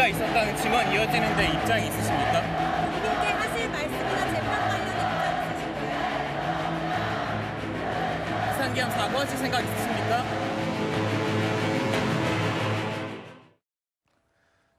문제가 있었다는 증언 이어지는데 입장이 있으십니까? 국민께 하실 말씀이나 재판 관련해 입장 있으신가요? 비상계엄 사과하실 생각 있으십니까?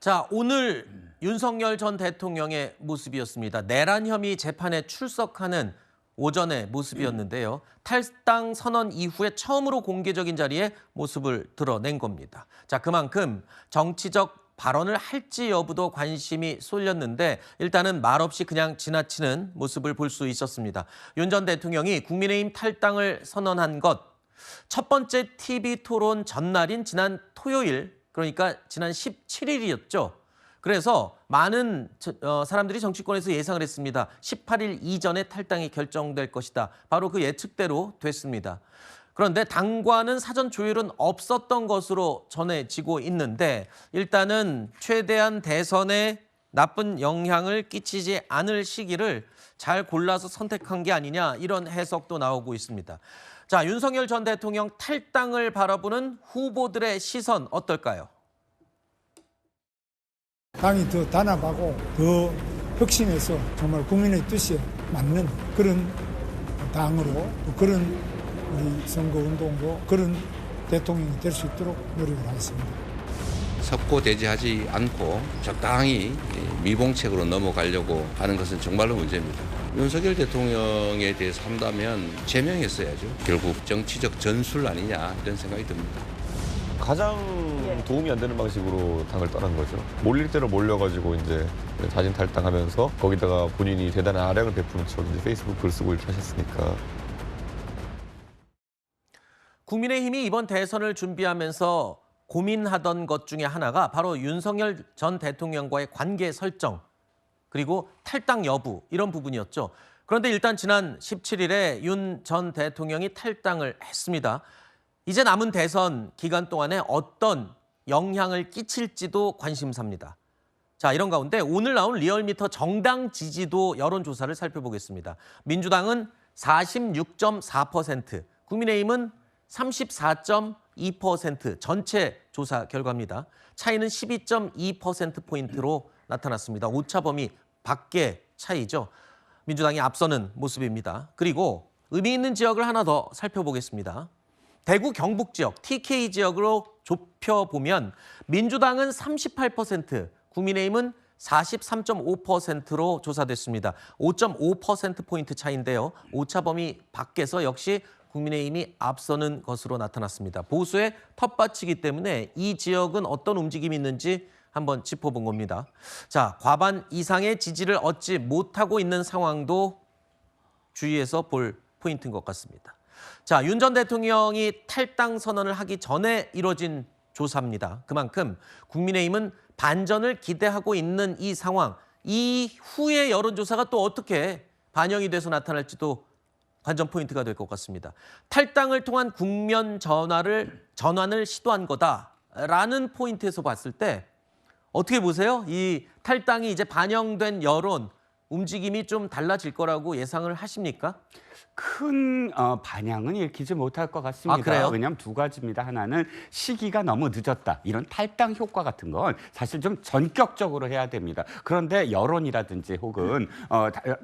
자, 오늘 윤석열 전 대통령의 모습이었습니다. 내란 혐의 재판에 출석하는 오전의 모습이었는데요. 탈당 선언 이후에 처음으로 공개적인 자리에 모습을 드러낸 겁니다. 자, 그만큼 정치적 발언을 할지 여부도 관심이 쏠렸는데 일단은 말없이 그냥 지나치는 모습을 볼 수 있었습니다. 윤 전 대통령이 국민의힘 탈당을 선언한 것, 첫 번째 TV 토론 전날인 지난 토요일, 그러니까 지난 17일이었죠. 그래서 많은 사람들이 정치권에서 예상을 했습니다. 18일 이전에 탈당이 결정될 것이다. 바로 그 예측대로 됐습니다. 그런데 당과는 사전 조율은 없었던 것으로 전해지고 있는데 일단은 최대한 대선에 나쁜 영향을 끼치지 않을 시기를 잘 골라서 선택한 게 아니냐 이런 해석도 나오고 있습니다. 자, 윤석열 전 대통령 탈당을 바라보는 후보들의 시선 어떨까요? 당이 더 단합하고 더 혁신해서 정말 국민의 뜻에 맞는 그런 당으로 그런 우리 선거운동도 그런 대통령이 될 수 있도록 노력을 하겠습니다. 섭고대지하지 않고 적당히 미봉책으로 넘어가려고 하는 것은 정말로 문제입니다. 윤석열 대통령에 대해서 한다면 제명했어야죠. 결국 정치적 전술 아니냐 이런 생각이 듭니다. 가장 도움이 안 되는 방식으로 당을 떠난 거죠. 몰릴 대로 몰려가지고 이제 자진 탈당하면서 거기다가 본인이 대단한 아량을 베푸는 척 이제 페이스북 글 쓰고 이렇게 하셨으니까. 국민의힘이 이번 대선을 준비하면서 고민하던 것 중에 하나가 바로 윤석열 전 대통령과의 관계 설정, 그리고 탈당 여부 이런 부분이었죠. 그런데 일단 지난 17일에 윤 전 대통령이 탈당을 했습니다. 이제 남은 대선 기간 동안에 어떤 영향을 끼칠지도 관심사입니다. 자, 이런 가운데 오늘 나온 리얼미터 정당 지지도 여론조사를 살펴보겠습니다. 민주당은 46.4%, 국민의힘은 34.2% 전체 조사 결과입니다. 차이는 12.2%포인트로 나타났습니다. 오차 범위 밖의 차이죠. 민주당이 앞서는 모습입니다. 그리고 의미 있는 지역을 하나 더 살펴보겠습니다. 대구 경북 지역, TK 지역으로 좁혀보면 민주당은 38%, 국민의힘은 43.5%로 조사됐습니다. 5.5%포인트 차이인데요. 오차 범위 밖에서 역시 국민의힘이 앞서는 것으로 나타났습니다. 보수의 텃밭이기 때문에 이 지역은 어떤 움직임이 있는지 한번 짚어본 겁니다. 자, 과반 이상의 지지를 얻지 못하고 있는 상황도 주의해서 볼 포인트인 것 같습니다. 자, 윤 전 대통령이 탈당 선언을 하기 전에 이뤄진 조사입니다. 그만큼 국민의힘은 반전을 기대하고 있는 이 상황, 이후의 여론조사가 또 어떻게 반영이 돼서 나타날지도 관전 포인트가 될 것 같습니다. 탈당을 통한 국면 전환을 시도한 거다라는 포인트에서 봤을 때 어떻게 보세요? 이 탈당이 이제 반영된 여론, 움직임이 좀 달라질 거라고 예상을 하십니까? 큰 반향은 일으키지 못할 것 같습니다. 아, 그래요? 왜냐하면 두 가지입니다. 하나는 시기가 너무 늦었다. 이런 탈당 효과 같은 건 사실 좀 전격적으로 해야 됩니다. 그런데 여론이라든지 혹은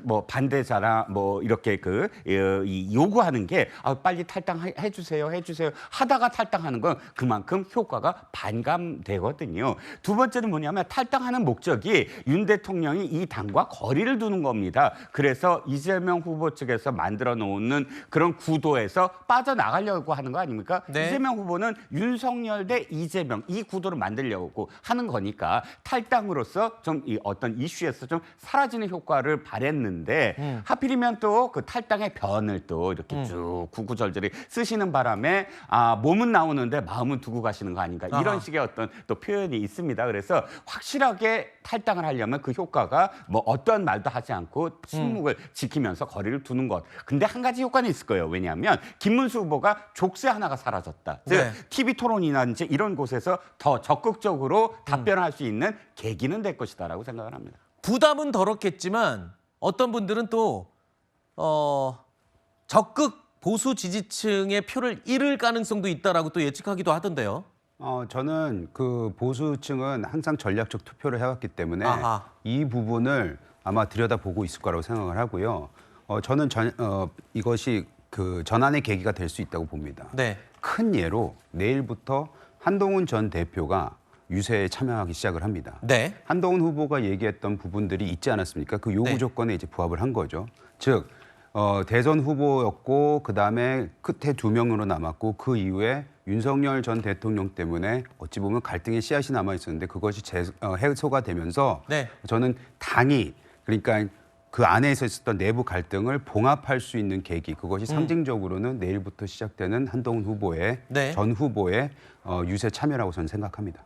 뭐 반대자나 뭐 이렇게 이 요구하는 게 빨리 탈당해 주세요 하다가 탈당하는 건 그만큼 효과가 반감되거든요. 두 번째는 뭐냐면 탈당하는 목적이 윤 대통령이 이 당과 거리를 두는 겁니다. 그래서 이재명 후보 측에서 만들어 놓는 그런 구도에서 빠져나가려고 하는 거 아닙니까? 네. 이재명 후보는 윤석열 대 이재명 이 구도를 만들려고 하는 거니까 탈당으로서 좀 이 어떤 이슈에서 좀 사라지는 효과를 바랬는데 하필이면 또 그 탈당의 변을 또 이렇게 쭉 구구절절히 쓰시는 바람에 몸은 나오는데 마음은 두고 가시는 거 아닌가 이런 식의 어떤 또 표현이 있습니다. 그래서 확실하게 탈당을 하려면 그 효과가 뭐 어떠한 말도 하지 않고 침묵을 지키면서 거리를 두는 것. 근데 한 가지 효과는 있을 거예요. 왜냐하면 김문수 후보가 족쇄 하나가 사라졌다. 즉 네. TV 토론이나 이제 이런 곳에서 더 적극적으로 답변할 수 있는 계기는 될 것이다라고 생각을 합니다. 부담은 덜었겠지만 어떤 분들은 또 적극 보수 지지층의 표를 잃을 가능성도 있다라고 또 예측하기도 하던데요. 저는 그 보수층은 항상 전략적 투표를 해왔기 때문에 아하. 이 부분을 아마 들여다보고 있을 거라고 생각을 하고요. 저는 이것이 그 전환의 계기가 될 수 있다고 봅니다. 네. 큰 예로 내일부터 한동훈 전 대표가 유세에 참여하기 시작을 합니다. 네. 한동훈 후보가 얘기했던 부분들이 있지 않았습니까? 그 요구 네. 조건에 이제 부합을 한 거죠. 즉 대선 후보였고 그다음에 끝에 2명으로 남았고 그 이후에 윤석열 전 대통령 때문에 어찌 보면 갈등의 씨앗이 남아 있었는데 그것이 해소가 되면서 네. 저는 당이 그러니까 그 안에서 있었던 내부 갈등을 봉합할 수 있는 계기 그것이 상징적으로는 내일부터 시작되는 한동훈 후보의 네. 전 후보의 유세 참여라고 저는 생각합니다.